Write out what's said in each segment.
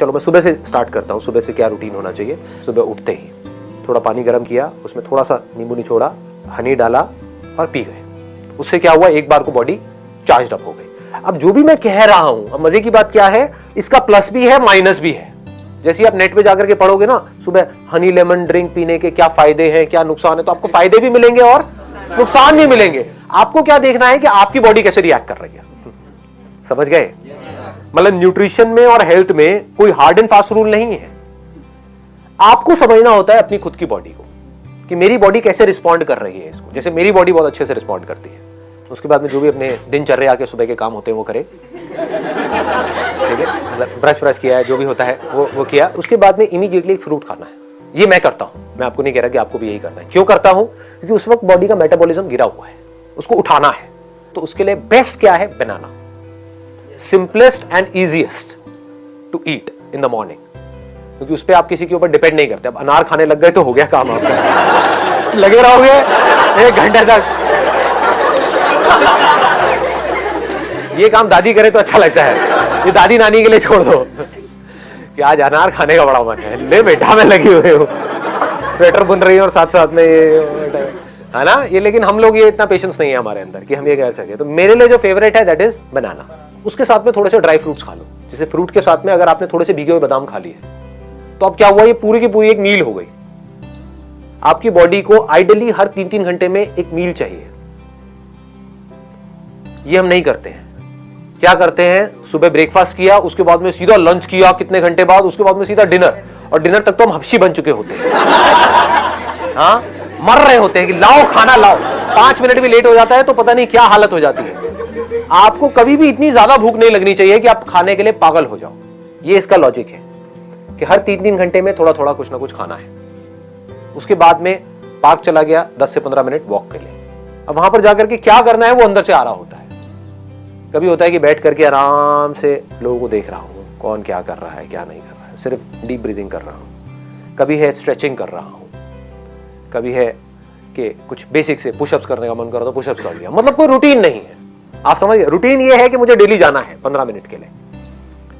चलो मैं सुबह से स्टार्ट करता हूँ। सुबह से क्या रूटीन होना चाहिए? सुबह उठते ही थोड़ा पानी गर्म किया, उसमें थोड़ा सा नींबू निचोड़ा, हनी डाला और पी गए। उससे क्या हुआ, एक बार को बॉडी चार्ज अप हो गई। अब जो भी मैं कह रहा हूं, अब मजे की बात क्या है, इसका प्लस भी है माइनस भी है। जैसे ही आप नेट पे जाकर के पढ़ोगे ना, सुबह हनी लेमन ड्रिंक पीने के क्या फायदे हैं, क्या नुकसान है, तो आपको फायदे भी मिलेंगे और नुकसान भी मिलेंगे। आपको क्या देखना है कि आपकी बॉडी कैसे रिएक्ट कर रही है। समझ गए? मतलब न्यूट्रिशन में और हेल्थ में कोई हार्ड एंड फास्ट रूल नहीं है। आपको समझना होता है अपनी खुद की बॉडी को कि मेरी बॉडी कैसे रिस्पॉन्ड कर रही है इसको। जैसे मेरी बॉडी बहुत अच्छे से रिस्पॉन्ड करती है, उसके बाद में जो भी अपने दिनचर्या के सुबह के काम होते हैं वो करे, ठीक है, मतलब ब्रश व्रश किया है, जो भी होता है वो किया। उसके बाद में इमीडिएटली एक फ्रूट खाना है। ये मैं करता हूं, मैं आपको नहीं कह रहा कि आपको भी यही करना है। क्यों करता हूं? क्योंकि उस वक्त बॉडी का मेटाबॉलिज्म गिरा हुआ है, उसको उठाना है। तो उसके लिए बेस्ट क्या है? Banana. Simplest and easiest to eat in the morning, क्योंकि उस पर आप किसी के ऊपर डिपेंड नहीं करते। अब अनार खाने लग गए तो हो गया काम आपका। लगे रहोगे 1 घंटे तक, ये काम दादी करे तो अच्छा लगता है, ये दादी नानी के लिए छोड़ दो कि आज अनार खाने का बड़ा मन है, ले बेटा मैं लगी हुई हूँ, स्वेटर बुन रही है और साथ साथ में ये है ना ये। लेकिन हम लोग, ये इतना पेशेंस नहीं है हमारे अंदर कि हम ये कह सके। तो मेरे लिए जो फेवरेट है दैट इज बनाना। उसके साथ में थोड़े से ड्राई फ्रूट्स खा लो। जैसे फ्रूट के साथ में अगर आपने थोड़े से भीगे हुए बादाम खा लिए तो अब क्या हुआ, ये पूरी की पूरी एक मील हो गई। आपकी बॉडी को आइडियली हर 3-3 घंटे में एक मील चाहिए। ये हम नहीं करते हैं। क्या करते हैं? सुबह ब्रेकफास्ट किया, उसके बाद में सीधा लंच किया, कितने घंटे बाद उसके बाद में सीधा डिनर, और डिनर तक तो हम हफ्सी बन चुके होते हैं। हाँ, मर रहे होते हैं कि लाओ खाना लाओ। 5 मिनट भी लेट हो जाता है तो पता नहीं क्या हालत हो जाती है। आपको कभी भी इतनी ज्यादा भूख नहीं लगनी चाहिए कि आप खाने के लिए पागल हो जाओ। ये इसका लॉजिक है कि हर 3-3 घंटे में थोड़ा थोड़ा कुछ ना कुछ खाना है। उसके बाद में पार्क चला गया 10 से 15 मिनट वॉक के लिए। अब वहां पर जाकर के क्या करना है वो अंदर से आ रहा होता है। कभी होता है कि बैठ करके आराम से लोगों को देख रहा हूं, कौन क्या कर रहा है क्या नहीं कर रहा है, सिर्फ डीप ब्रीदिंग कर रहा हूं। कभी है स्ट्रेचिंग कर रहा हूं, कभी है कि कुछ बेसिक से पुशअप्स करने का मन कर रहा तो पुशअप्स कर लिया। मतलब कोई रूटीन नहीं है। आप समझ गए? रूटीन ये है कि मुझे डेली जाना है 15 मिनट के लिए,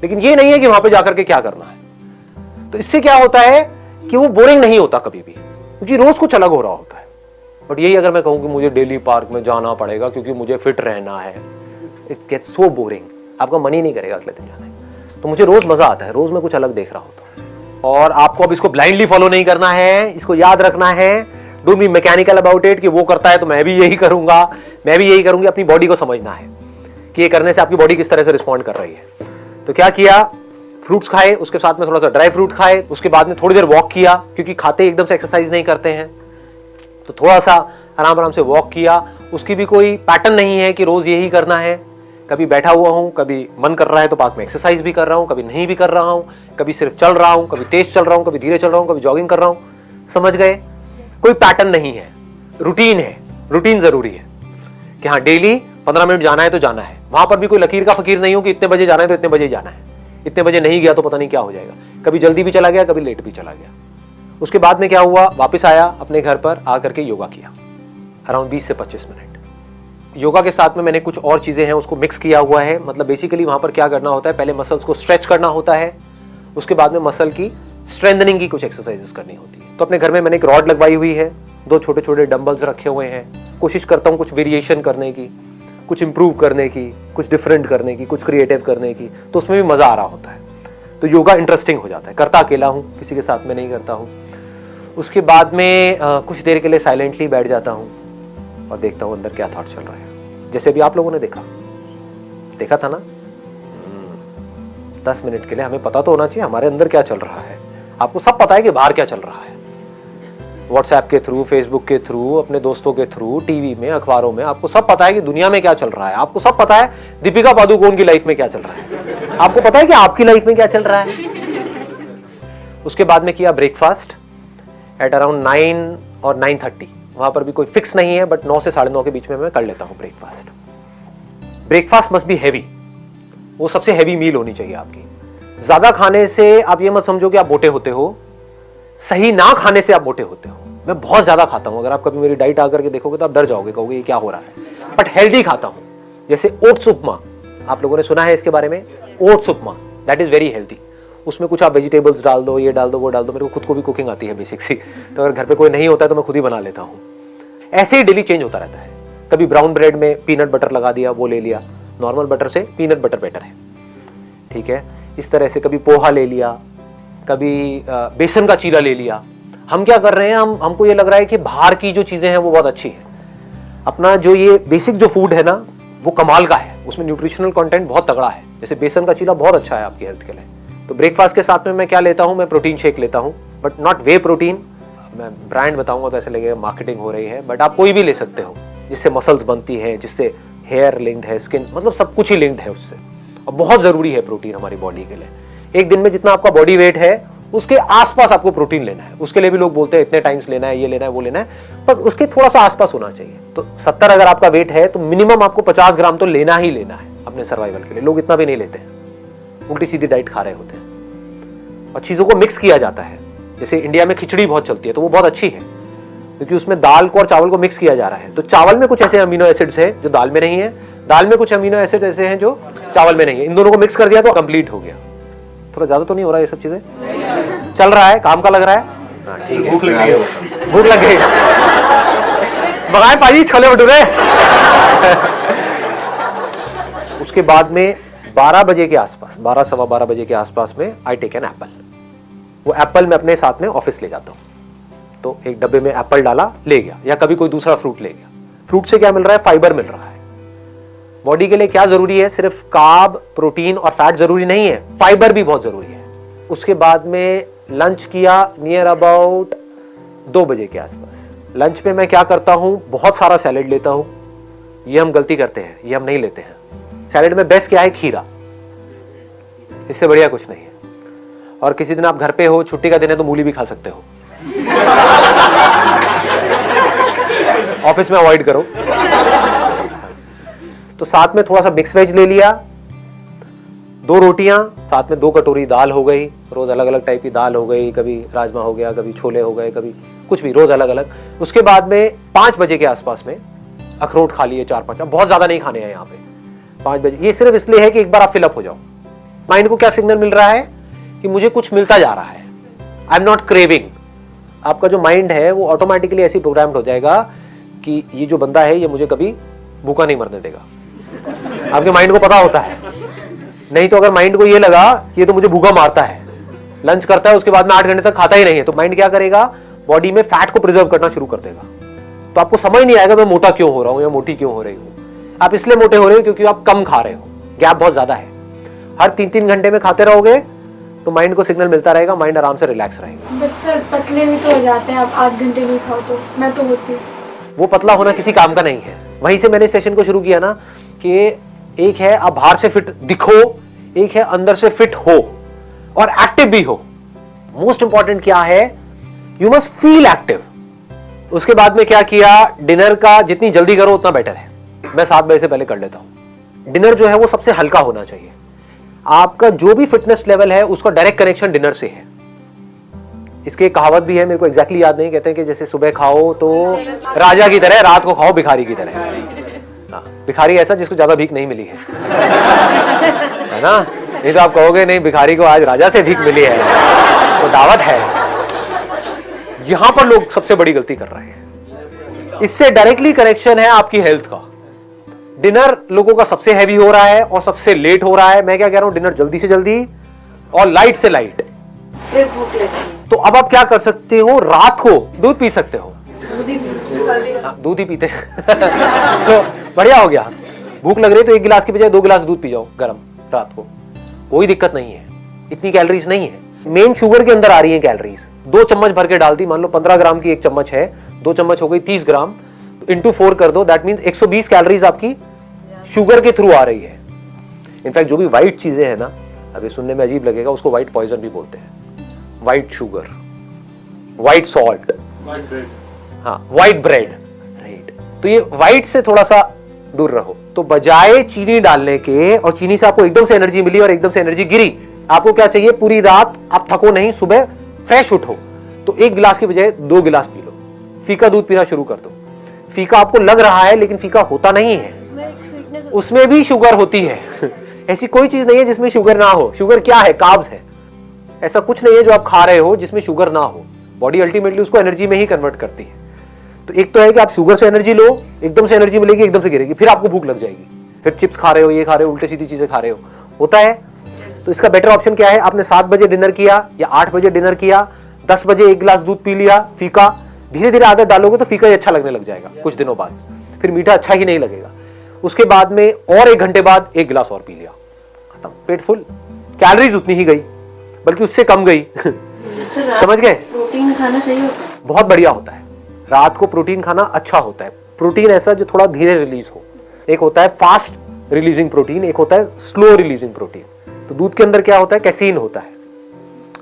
लेकिन ये नहीं है कि वहां पे जाकर के क्या करना है। तो इससे क्या होता है कि वो बोरिंग नहीं होता कभी भी, क्योंकि रोज कुछ अलग हो रहा होता है। बट यही अगर मैं कहूं कि मुझे डेली पार्क में जाना पड़ेगा क्योंकि मुझे फिट रहना है, इट गेट्स सो बोरिंग। आपका मन ही नहीं करेगा अगले दिन जाने। तो मुझे रोज मजा आता है, रोज मैं कुछ अलग देख रहा होता हूं। और आपको अब इसको ब्लाइंडली फॉलो नहीं करना है, इसको याद रखना है। Don't be mechanical about it कि वो करता है तो मैं भी यही करूंगा, मैं भी यही करूंगी। अपनी बॉडी को समझना है कि ये करने से आपकी बॉडी किस तरह से रिस्पॉन्ड कर रही है। तो क्या किया? फ्रूट्स खाए, उसके साथ में थोड़ा सा ड्राई फ्रूट खाए, उसके बाद में थोड़ी देर वॉक किया, क्योंकि खाते एकदम से एक्सरसाइज नहीं करते हैं। तो थोड़ा सा आराम आराम से वॉक किया। उसकी भी कोई पैटर्न नहीं है कि रोज यही करना है। कभी बैठा हुआ हूं, कभी मन कर रहा है तो पार्क में एक्सरसाइज भी कर रहा हूं, कभी नहीं भी कर रहा हूं, कभी सिर्फ चल रहा हूं, कभी तेज चल रहा हूं, कभी धीरे चल रहा हूं, कभी जॉगिंग कर रहा हूं। समझ गए? कोई पैटर्न नहीं है, रूटीन है। रूटीन जरूरी है कि हाँ डेली 15 मिनट जाना है तो जाना है। वहां पर भी कोई लकीर का फकीर नहीं हो कि इतने बजे जाना है तो इतने बजे जाना है, इतने बजे नहीं गया तो पता नहीं क्या हो जाएगा। कभी जल्दी भी चला गया, कभी लेट भी चला गया। उसके बाद में क्या हुआ? वापस आया अपने घर पर, आकर के योगा किया अराउंड 20 से 25 मिनट। योगा के साथ में मैंने कुछ और चीजें हैं उसको मिक्स किया हुआ है। मतलब बेसिकली वहां पर क्या करना होता है, पहले मसल्स को स्ट्रेच करना होता है, उसके बाद में मसल की स्ट्रेंथनिंग की कुछ एक्सरसाइजेस करनी होती है। तो अपने घर में मैंने एक रॉड लगवाई हुई है, 2 छोटे छोटे डंबल्स रखे हुए हैं। कोशिश करता हूँ कुछ वेरिएशन करने की, कुछ इंप्रूव करने की, कुछ डिफरेंट करने की, कुछ क्रिएटिव करने की। तो उसमें भी मजा आ रहा होता है। तो योगा इंटरेस्टिंग हो जाता है। करता अकेला हूँ, किसी के साथ में नहीं करता हूँ। उसके बाद में कुछ देर के लिए साइलेंटली बैठ जाता हूँ और देखता हूँ अंदर क्या थॉट चल रहा है। जैसे भी आप लोगों ने देखा था ना, 10 मिनट के लिए हमें पता तो होना चाहिए हमारे अंदर क्या चल रहा है। आपको सब पता है कि बाहर क्या चल रहा है, व्हाट्सएप के थ्रू, फेसबुक के थ्रू, अपने दोस्तों के थ्रू, टीवी में, अखबारों में, आपको सब पता है कि दुनिया में क्या चल रहा है। आपको सब पता है दीपिका पादुकोण की लाइफ में क्या चल रहा है। आपको पता है कि आपकी लाइफ में क्या चल रहा है। उसके बाद में किया ब्रेकफास्ट एट अराउंड 9 और 9:30। वहां पर भी कोई फिक्स नहीं है, बट 9 से 9:30 के बीच में मैं कर लेता हूं breakfast. Breakfast must be heavy, वो सबसे हैवी मील होनी चाहिए आपकी। ज्यादा खाने से आप ये मत समझो कि आप मोटे होते हो, सही ना खाने से आप मोटे होते हो। मैं बहुत ज्यादा खाता हूं, अगर आप कभी मेरी डाइट आकर के देखोगे तो आप डर जाओगे, कहोगे ये क्या हो रहा है। बट हेल्दी खाता हूं। जैसे ओट्स उपमा, आप लोगों ने सुना है इसके बारे में, oats upma, that is very healthy. उसमें कुछ आप वेजिटेबल्स डाल दो, ये डाल दो, वो डाल दो। मेरे को खुद को भी कुकिंग आती है बेसिक सी, तो अगर घर पे कोई नहीं होता है तो मैं खुद ही बना लेता हूँ। ऐसे ही डेली चेंज होता रहता है। कभी ब्राउन ब्रेड में पीनट बटर लगा दिया, वो ले लिया, नॉर्मल बटर से पीनट बटर बेटर है, ठीक है। इस तरह से कभी पोहा ले लिया, कभी बेसन का चीला ले लिया। हम क्या कर रहे हैं, हमको ये लग रहा है कि बाहर की जो चीजें हैं वो बहुत अच्छी हैं। अपना जो ये बेसिक जो फूड है ना वो कमाल का है, उसमें न्यूट्रिशनल कंटेंट बहुत तगड़ा है। जैसे बेसन का चीला बहुत अच्छा है आपकी हेल्थ के लिए। तो ब्रेकफास्ट के साथ में मैं क्या लेता हूँ, मैं प्रोटीन शेक लेता हूँ, बट नॉट वे प्रोटीन। मैं ब्रांड बताऊंगा तो ऐसे लगेगा मार्केटिंग हो रही है, बट आप कोई भी ले सकते हो, जिससे मसल्स बनती है, जिससे हेयर लिंक्ड है, स्किन, मतलब सब कुछ ही लिंक्ड है उससे। और बहुत जरूरी है प्रोटीन हमारी बॉडी के लिए। एक दिन में जितना आपका बॉडी वेट है उसके आसपास आपको प्रोटीन लेना है। उसके लिए भी लोग बोलते हैं इतने टाइम्स लेना है, ये लेना है, वो लेना है, पर उसके थोड़ा सा आसपास होना चाहिए। तो 70 अगर आपका वेट है तो मिनिमम आपको 50 ग्राम तो लेना ही लेना है अपने सर्वाइवल के लिए। लोग इतना भी नहीं लेते हैं, उल्टी सीधी डाइट खा रहे होते हैं। और चीजों को मिक्स किया जाता है। जैसे इंडिया में खिचड़ी बहुत चलती है, तो वो बहुत अच्छी है क्योंकि उसमें दाल को और चावल को मिक्स किया जा रहा है। तो चावल में कुछ ऐसे अमीनो एसिड्स है जो दाल में नहीं है, दाल में कुछ अमीनो एसिड ऐसे हैं जो चावल में नहीं है। इन दोनों को मिक्स कर दिया तो कंप्लीट हो गया। थोड़ा ज्यादा तो नहीं हो रहा ये सब चीजें? चल रहा है, काम का लग रहा है। ठीक है, भूख लग गई, भूख लग गई। मंगाए पाजी छोले भटूरे। उसके बाद में 12 बजे के आसपास, 12 सवा 12 बजे के आसपास में आई टेक एन एप्पल। वो एप्पल मैं अपने साथ में ऑफिस ले जाता हूँ, तो एक डब्बे में एप्पल डाला, ले गया, या कभी कोई दूसरा फ्रूट ले गया। फ्रूट से क्या मिल रहा है? फाइबर मिल रहा है। बॉडी के लिए क्या जरूरी है? सिर्फ कार्ब, प्रोटीन और फैट जरूरी नहीं है, फाइबर भी बहुत जरूरी है। उसके बाद में लंच किया नियर अबाउट 2 बजे के आसपास। लंच में मैं क्या करता हूं, बहुत सारा सैलेड लेता हूं। ये हम गलती करते हैं, ये हम नहीं लेते हैं। सैलेड में बेस्ट क्या है? खीरा, इससे बढ़िया कुछ नहीं है। और किसी दिन आप घर पे हो, छुट्टी का दिन है, तो मूली भी खा सकते हो। ऑफिस में अवॉइड करो। तो साथ में थोड़ा सा मिक्स वेज ले लिया, 2 रोटियां, साथ में 2 कटोरी दाल हो गई। रोज अलग अलग टाइप की दाल हो गई, कभी राजमा हो गया, कभी छोले हो गए, कभी कुछ भी, रोज अलग अलग। उसके बाद में 5 बजे के आसपास में अखरोट खा लिए 4-5। अब बहुत ज्यादा नहीं खाने हैं यहाँ पे 5 बजे। ये सिर्फ इसलिए है कि एक बार आप फिलअप हो जाओ। माइंड को क्या सिग्नल मिल रहा है कि मुझे कुछ मिलता जा रहा है, आई एम नॉट क्रेविंग। आपका जो माइंड है वो ऑटोमेटिकली ऐसी प्रोग्राम्ड हो जाएगा कि ये जो बंदा है ये मुझे कभी भूखा नहीं मरने देगा। आपके माइंड को पता होता है। नहीं तो अगर माइंड को ये लगा कि ये तो मुझे भूखा मारता है, लंच करता है उसके बाद में 8 घंटे तक खाता ही नहीं है, तो माइंड क्या करेगा? बॉडी में फैट को प्रिजर्व करना शुरू कर देगा। तो आपको समझ नहीं आएगा मैं मोटा क्यों हो रहा हूं या मोटी क्यों हो रही हूं। आप इसलिए मोटे हो रहे हो क्योंकि आप कम खा रहे हो, गैप बहुत ज्यादा है। हर 3-3 घंटे में खाते रहोगे तो माइंड को सिग्नल मिलता रहेगा, माइंड आराम से रिलैक्स रहेगा। बट सर पतले भी तो हो जाते हैं, आप 8 घंटे नहीं खाओ तो। मैं तो होती हूँ। वो पतला होना किसी काम का नहीं है। वहीं से मैंने सेशन को शुरू किया ना कि एक है आप बाहर से फिट दिखो, एक है अंदर से फिट हो और एक्टिव भी हो। मोस्ट इंपॉर्टेंट क्या है? You must feel active. उसके बाद में क्या किया? डिनर का जितनी जल्दी करो उतना बेटर है। मैं 7 बजे से पहले कर लेता हूं। डिनर जो है वो सबसे हल्का होना चाहिए। आपका जो भी फिटनेस लेवल है उसका डायरेक्ट कनेक्शन डिनर से है। इसकी एक कहावत भी है, मेरे को एग्जैक्टली याद नहीं, कहते हैं कि जैसे सुबह खाओ तो राजा की तरह, रात को खाओ भिखारी की तरह। भिखारी ऐसा जिसको ज्यादा भीख नहीं मिली है ना? नहीं तो आप कहोगे नहीं भिखारी को आज राजा से भीख मिली है, तो दावत है। यहां पर लोग सबसे बड़ी गलती कर रहे हैं। इससे डायरेक्टली कनेक्शन है आपकी हेल्थ का। डिनर लोगों का सबसे हैवी हो रहा है और सबसे लेट हो रहा है। मैं क्या कह रहा हूं, डिनर जल्दी से जल्दी और लाइट से लाइट। फिर भूख लगती है तो अब आप क्या कर सकते हो? रात को दूध पी सकते हो। दूध ही पीते तो बढ़िया हो गया। भूख लग रही है तो 1 गिलास की बजाय 2 गिलास दूध पी जाओ गरम रात को, कोई दिक्कत नहीं है। इतनी कैलोरीज नहीं है, मेन शुगर के अंदर आ रही है कैलोरीज। 2 चम्मच भर के डाल दी, मान लो 15 ग्राम की 1 चम्मच है, 2 चम्मच हो गई 30 ग्राम, तो इंटू 4 कर दो, दैट मीन्स 120 कैलोरीज आपकी शुगर के थ्रू आ रही है। इनफैक्ट जो भी व्हाइट चीजें हैं ना, अभी सुनने में अजीब लगेगा, उसको व्हाइट पॉइजन भी बोलते हैं। व्हाइट शुगर, व्हाइट सॉल्ट, हाँ व्हाइट ब्रेड, राइट। तो ये व्हाइट से थोड़ा सा दूर रहो। तो बजाय चीनी डालने के, और चीनी से आपको एकदम से एनर्जी मिली और एकदम से एनर्जी गिरी, आपको क्या चाहिए? पूरी रात आप थको नहीं, सुबह फ्रेश उठो। तो 1 गिलास की बजाय 2 गिलास पी लो। फीका दूध पीना शुरू कर दो। फीका आपको लग रहा है लेकिन फीका होता नहीं है, उसमें भी शुगर होती है। ऐसी कोई चीज नहीं है जिसमें शुगर ना हो। शुगर क्या है? कार्ब्स है। ऐसा कुछ नहीं है जो आप खा रहे हो जिसमें शुगर ना हो। बॉडी अल्टीमेटली उसको एनर्जी में ही कन्वर्ट करती है। तो एक तो है कि आप शुगर से एनर्जी लो, एकदम से एनर्जी मिलेगी, एकदम से गिरेगी, फिर आपको भूख लग जाएगी, फिर चिप्स खा रहे हो, ये खा रहे हो, उल्टे सीधी चीजें खा रहे हो, होता है। तो इसका बेटर ऑप्शन क्या है, आपने 7 बजे डिनर किया या 8 बजे डिनर किया, 10 बजे 1 गिलास दूध पी लिया, फीका, धीरे धीरे आदत डालोगे तो फीका ही अच्छा लगने लग जाएगा कुछ दिनों बाद, फिर मीठा अच्छा ही नहीं लगेगा। उसके बाद में और 1 घंटे बाद 1 गिलास और पी लिया, खत्म, पेट फुल, कैलोरीज उतनी ही गई, बल्कि उससे कम गई। समझ गए? प्रोटीन खाना सही होता है, बहुत बढ़िया होता है। रात को प्रोटीन खाना अच्छा होता है। प्रोटीन ऐसा जो थोड़ा धीरे रिलीज हो, एक होता है फास्ट रिलीजिंग प्रोटीन, एक होता है स्लो रिलीजिंग प्रोटीन। तो दूध के अंदर क्या होता है, कैसीन होता है,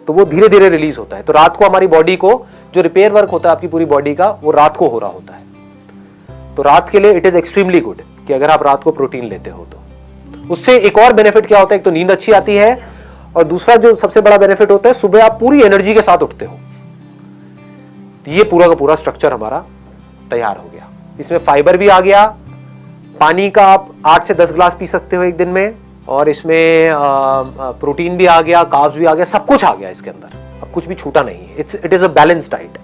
तो वो धीरे धीरे रिलीज होता है। तो रात को हमारी बॉडी को जो रिपेयर वर्क होता है आपकी पूरी बॉडी का, वो रात को हो रहा होता है। तो रात के लिए इट इज एक्सट्रीमली गुड कि अगर आप रात को प्रोटीन लेते हो तो। उससे एक और बेनिफिट क्या होता है, एक तो नींद अच्छी आती है, और दूसरा जो सबसे बड़ा बेनिफिट होता है, सुबह आप पूरी एनर्जी के साथ उठते हो। ये पूरा का पूरा स्ट्रक्चर हमारा तैयार हो गया। इसमें फाइबर भी आ गया, पानी का आप 8 से 10 गिलास पी सकते हो एक दिन में, और इसमें प्रोटीन भी आ गया, कार्ब्स भी आ गया, सब कुछ आ गया इसके अंदर, अब कुछ भी छूटा नहीं है। It is a balance diet.